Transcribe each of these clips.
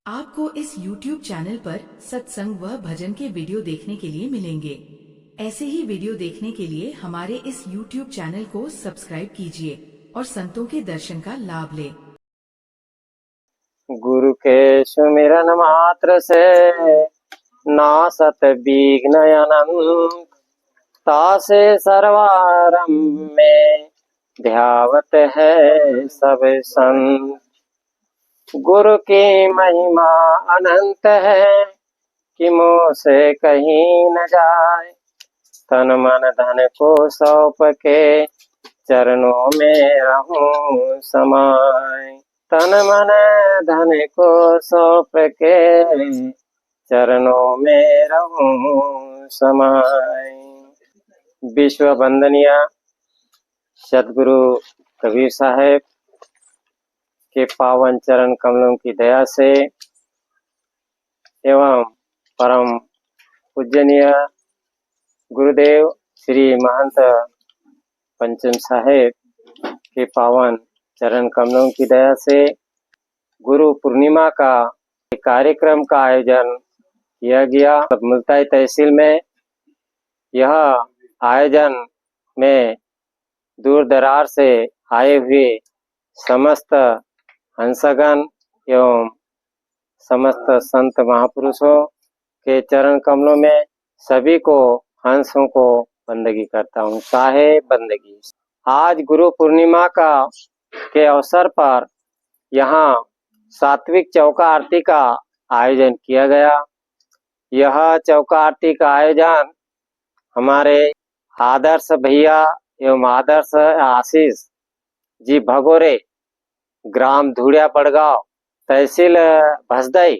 आपको इस YouTube channel पर सत्संग व भजन के वीडियो देखने के लिए मिलेंगे। ऐसे ही वीडियो देखने के लिए हमारे इस YouTube चैनल को सब्सक्राइब कीजिए और संतों के दर्शन का लाभ लें। गुरु के सुमिरन मात्र से नासत विघ्न अनंत, तासे सर्वारंभ में ध्यावत है सब संत। गुरु की महिमा अनंत है कि मुँह से कहीं न जाए, तन मन धन को सौंप के चरणों में रहूं समाए। तन मन धन को सौंप के चरणों में रहूं समाए। विश्व वंदनीय सदगुरु कबीर साहेब के पावन चरण कमलों की दया से एवं परम पूजनीय गुरुदेव श्री महंत पंचम साहेब के पावन चरण कमलों की दया से गुरु पूर्णिमा का कार्यक्रम का आयोजन किया गया। मुल्ताई तहसील में यह आयोजन में दूर दरार से आए हुए समस्त हंसगण एवं समस्त संत महापुरुषों के चरण कमलों में सभी को हंसों को बंदगी करता हूँ। चाहे बंदगी। आज गुरु पूर्णिमा के अवसर पर यहाँ सात्विक चौका आरती का आयोजन किया गया। यह चौका आरती का आयोजन हमारे आदर्श भैया एवं आदर्श आशीष जी भगोरे, ग्राम धुड़िया बड़गांव, तहसील भसदई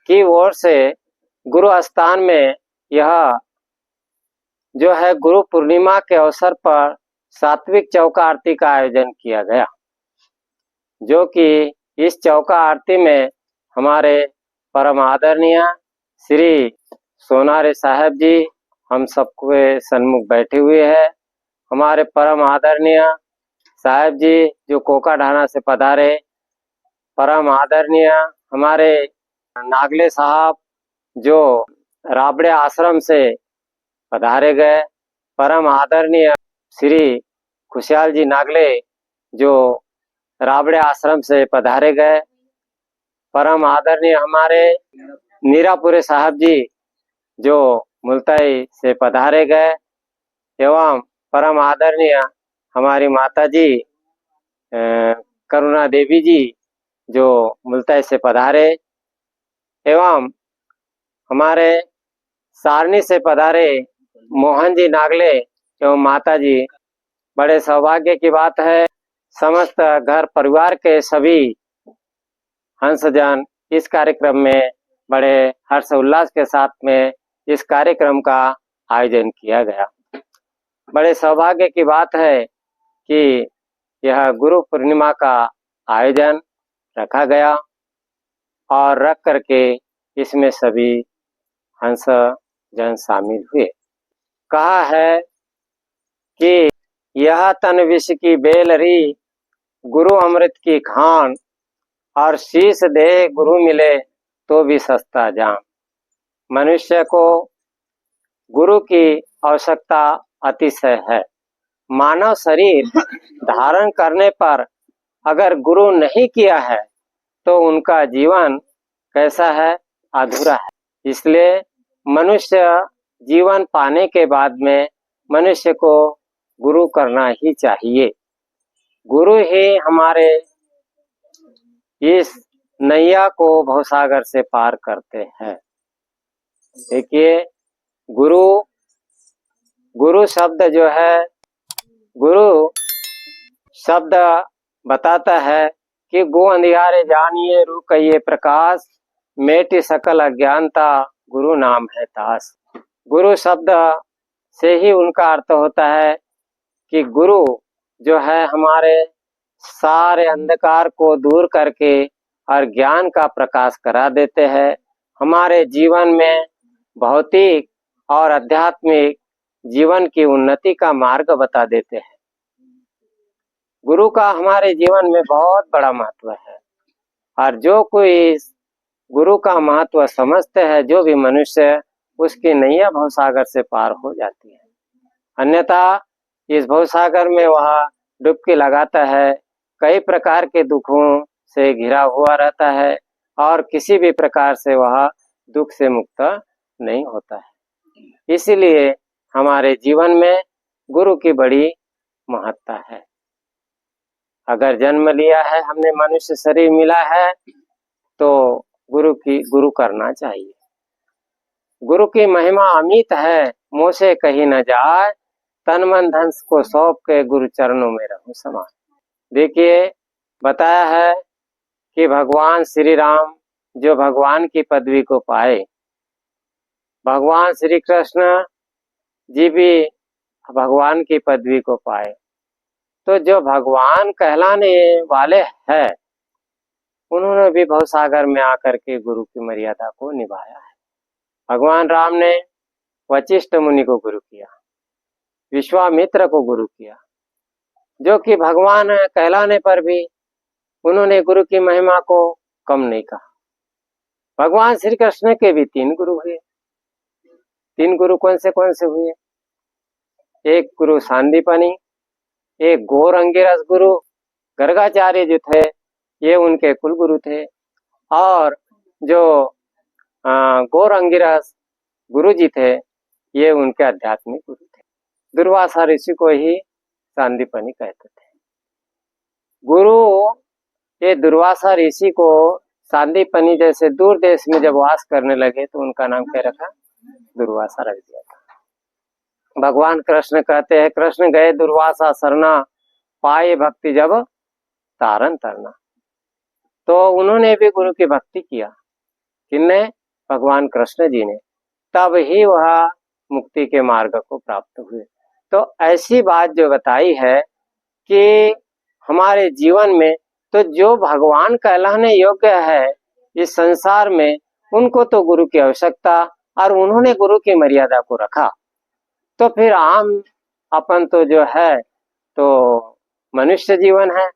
की ओर से गुरु स्थान में यह जो है गुरु पूर्णिमा के अवसर पर सात्विक चौका आरती का आयोजन किया गया। जो कि इस चौका आरती में हमारे परम आदरणीय श्री सोनारे साहब जी हम सबके सन्मुख बैठे हुए हैं। हमारे परम आदरणीय साहब जी जो कोका ढाना से पधारे, परम आदरणीय हमारे नागले साहब जो राबड़े आश्रम से पधारे गए, परम आदरणीय श्री खुशहाल जी नागले जो राबड़े आश्रम से पधारे गए, परम आदरणीय हमारे नीरापुरे साहब जी जो मुल्ताई से पधारे गए, एवं परम आदरणीय हमारी माता जी करुणा देवी जी जो मुल्ताई से पधारे, एवं हमारे सारनी से पधारे मोहन जी नागले एवं माता जी। बड़े सौभाग्य की बात है, समस्त घर परिवार के सभी हंसजन इस कार्यक्रम में बड़े हर्ष उल्लास के साथ में इस कार्यक्रम का आयोजन किया गया। बड़े सौभाग्य की बात है कि यह गुरु पूर्णिमा का आयोजन रखा गया और रख करके इसमें सभी हंस जन शामिल हुए। कहा है कि यह तन विष की बेलरी, गुरु अमृत की खान, और शीश दे गुरु मिले तो भी सस्ता जान। मनुष्य को गुरु की आवश्यकता अतिशय है। मानव शरीर धारण करने पर अगर गुरु नहीं किया है तो उनका जीवन कैसा है? अधूरा है। इसलिए मनुष्य जीवन पाने के बाद में मनुष्य को गुरु करना ही चाहिए। गुरु ही हमारे इस नैया को भवसागर से पार करते हैं। देखिए, गुरु शब्द जो है, गुरु शब्द बताता है कि गो अंधियारे जानिए रू कहिए प्रकाश, मेटी सकल अज्ञानता गुरु नाम है दास। गुरु शब्द से ही उनका अर्थ होता है कि गुरु जो है हमारे सारे अंधकार को दूर करके और ज्ञान का प्रकाश करा देते हैं। हमारे जीवन में भौतिक और आध्यात्मिक जीवन की उन्नति का मार्ग बता देते हैं। गुरु का हमारे जीवन में बहुत बड़ा महत्व है और जो कोई गुरु का महत्व समझते हैं जो भी मनुष्य, उसकी नैया भवसागर से पार हो जाती है। अन्यथा इस भवसागर में वह डुबकी लगाता है, कई प्रकार के दुखों से घिरा हुआ रहता है और किसी भी प्रकार से वह दुख से मुक्त नहीं होता है। इसीलिए हमारे जीवन में गुरु की बड़ी महत्ता है। अगर जन्म लिया है, हमने मनुष्य शरीर मिला है, तो गुरु करना चाहिए। गुरु की महिमा अमित है, मुँह से कही न जाए, तन मन धन को सौंप के गुरु चरणों में रहूं समान। देखिए, बताया है कि भगवान श्री राम जो भगवान की पदवी को पाए, भगवान श्री कृष्ण जी भी भगवान की पदवी को पाए, तो जो भगवान कहलाने वाले हैं, उन्होंने भी भवसागर में आकर के गुरु की मर्यादा को निभाया है। भगवान राम ने वशिष्ठ मुनि को गुरु किया, विश्वामित्र को गुरु किया, जो कि भगवान कहलाने पर भी उन्होंने गुरु की महिमा को कम नहीं कहा। भगवान श्री कृष्ण के भी 3 गुरु हुए। 3 गुरु कौन से हुए? एक गुरु सांदीपनी, एक गौर अंगिरस गुरु, गर्गाचार्य जो थे ये उनके कुल गुरु थे, और जो गौर अंगिरस गुरु जी थे ये उनके आध्यात्मिक गुरु थे। दुर्वासा ऋषि को ही सांदीपनी कहते थे। गुरु ये दुर्वासा ऋषि को सांदीपनी जैसे दूर देश में जब वास करने लगे तो उनका नाम क्या रखा? दुर्वासा रख दिया था। भगवान कृष्ण कहते हैं, कृष्ण गए दुर्वासा सरना, पाए भक्ति जब तारन तरना। तो उन्होंने भी गुरु की भक्ति किया। किसने? भगवान कृष्ण जी ने। तब ही वह मुक्ति के मार्ग को प्राप्त हुए। तो ऐसी बात जो बताई है कि हमारे जीवन में तो जो भगवान कहलाने योग्य है इस संसार में, उनको तो गुरु की आवश्यकता, और उन्होंने गुरु की मर्यादा को रखा। तो फिर आम अपन तो जो है तो मनुष्य जीवन है,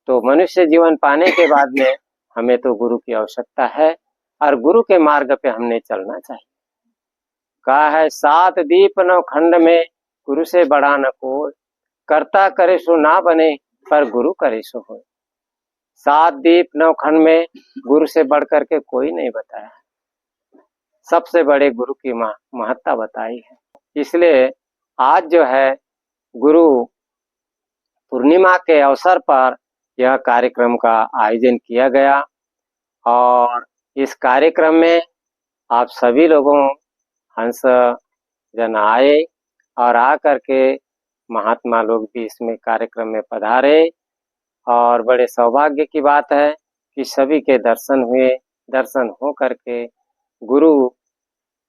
तो मनुष्य जीवन पाने के बाद में हमें तो गुरु की आवश्यकता है, और गुरु के मार्ग पे हमने चलना चाहिए। कहा है 7 दीप 9 खंड में गुरु से बड़ा न कोई, कर्ता करे सो ना बने पर गुरु करे सो होए। 7 दीप 9 खंड में गुरु से बढ़ करके कोई नहीं बताया, सबसे बड़े गुरु की महत्ता बताई है। इसलिए आज जो है गुरु पूर्णिमा के अवसर पर यह कार्यक्रम का आयोजन किया गया, और इस कार्यक्रम में आप सभी लोगों हंस जन आए, और आकर के महात्मा लोग भी इसमें कार्यक्रम में पधारे, और बड़े सौभाग्य की बात है कि सभी के दर्शन हुए। दर्शन हो करके गुरु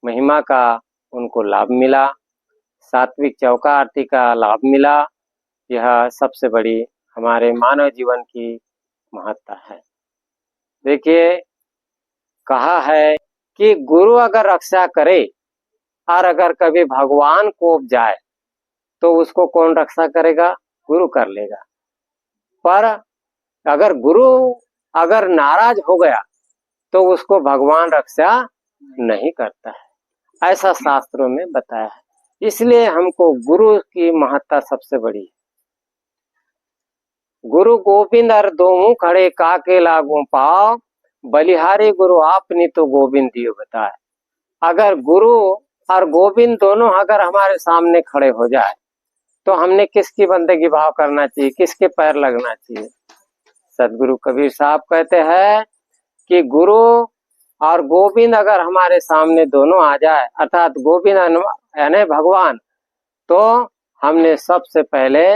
महिमा का उनको लाभ मिला, सात्विक चौका आरती का लाभ मिला। यह सबसे बड़ी हमारे मानव जीवन की महत्ता है। देखिए, कहा है कि गुरु अगर रक्षा करे, और अगर कभी भगवान कोप जाए तो उसको कौन रक्षा करेगा? गुरु कर लेगा। पर अगर गुरु अगर नाराज हो गया तो उसको भगवान रक्षा नहीं करता है, ऐसा शास्त्रों में बताया है। इसलिए हमको गुरु की महत्ता सबसे बड़ी है। गुरु गोविंद और दोनों खड़े काके लागू पाओ, बलिहारी गुरु आपने तो गोविंद दियो बताए। अगर गुरु और गोविंद दोनों अगर हमारे सामने खड़े हो जाए तो हमने किसकी बंदगी भाव करना चाहिए, किसके पैर लगना चाहिए? सदगुरु कबीर साहब कहते हैं कि गुरु और गोविंद अगर हमारे सामने दोनों आ जाए, अर्थात गोविंद यानी भगवान, तो हमने सबसे पहले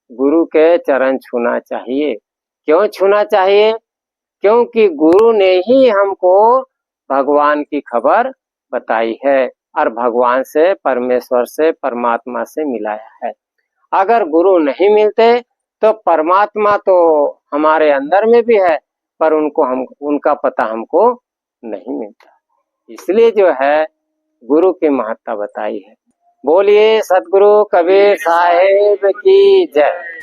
गुरु के चरण छूना चाहिए। क्यों छूना चाहिए? क्योंकि गुरु ने ही हमको भगवान की खबर बताई है, और भगवान से, परमेश्वर से, परमात्मा से मिलाया है। अगर गुरु नहीं मिलते तो परमात्मा तो हमारे अंदर में भी है, पर उनका पता हमको नहीं मिलता। इसलिए जो है गुरु की महत्ता बताई है। बोलिए सदगुरु कबीर साहिब की जय।